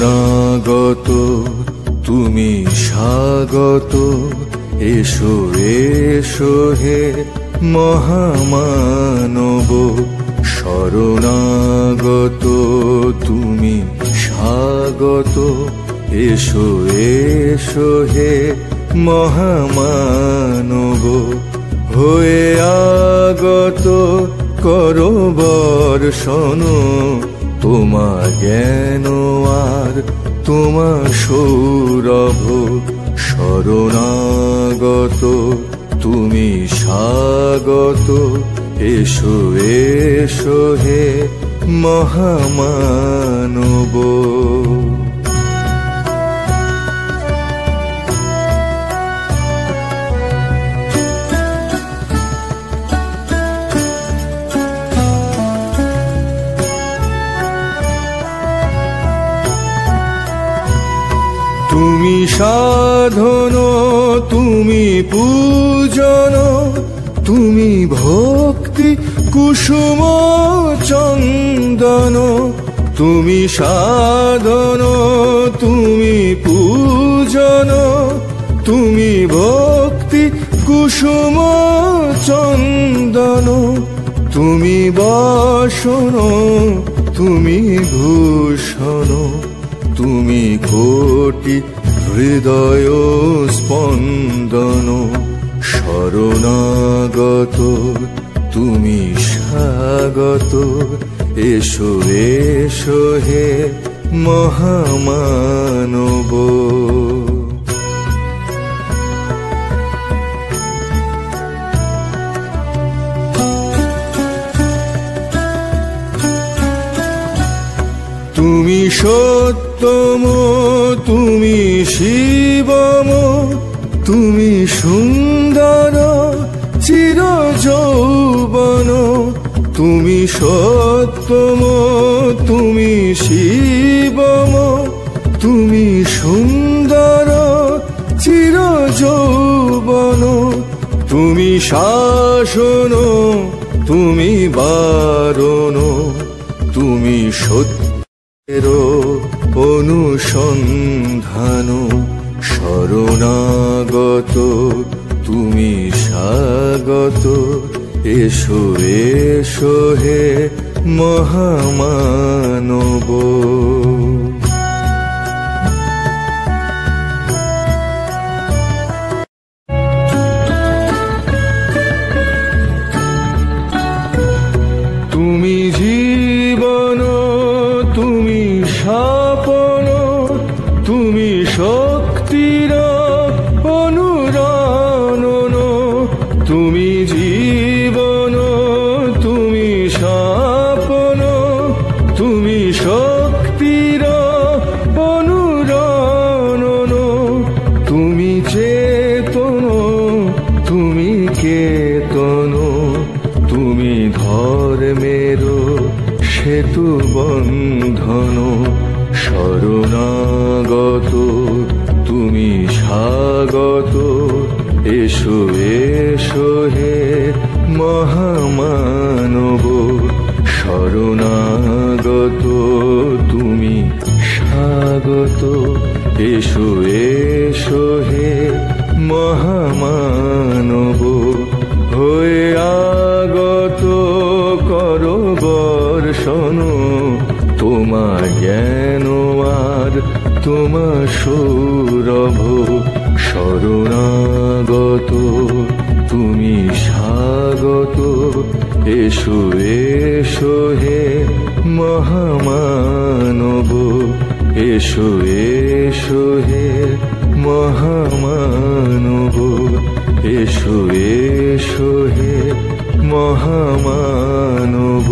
শরণাগত তুমি স্বাগত, এসো এসো হে মহামানব। শরণাগত তুমি স্বাগত, এসো এসো হে মহামানব। হয়ে আগত করো বর্ষণ তোমা জ্ঞান আর তোমা সৌরভ। শরণাগত তুমি স্বাগত, এসো এসো হে মহামানব। তুমি সাধন তুমি পূজন, তুমি ভক্তি কুসুম চন্দন। তুমি সাধন তুমি পূজন, তুমি ভক্তি কুসুম চন্দন। তুমি বাসন তুমি ভূষণ, তুমি কোটি হৃদয় স্পন্দন। শরণাগত তুমি স্বাগত, এসো এসো হে মহামানব। তুমি সত্যম তুমি শিবম, তুমি সুন্দর চির যৌবন। তুমি সত্যম তুমি শিবম, তুমি সুন্দর চির যৌবন। তুমি শাসন তুমি বারণ, তুমি সত্যের অনুসন্ধান। শরণাগত তুমি স্বাগত, এসো এসো হে মহামানব। তুমি জীবন তুমি স্বপন, তুমি শক্তির অনুরণন। তুমি জীবন তুমি স্বপন, তুমি শক্তির অনুরণন। তুমি চেতন তুমি কেতন, তুমি ধর্মের সেতু বন্ধন। শরণাগত তুমি স্বাগত, এসো এসো হে মহামানব। শরণাগত তুমি স্বাগত, এসো এসো হে মহামানব। হয়ে আগত করো বর্ষণ তোমা জ্ঞান আর তোমা সৌরভ। শরণাগত তুমি স্বাগত, এসো এসো হে মহামানব। এসো এসো হে মহামানব, এসো এসো হে মহামানব।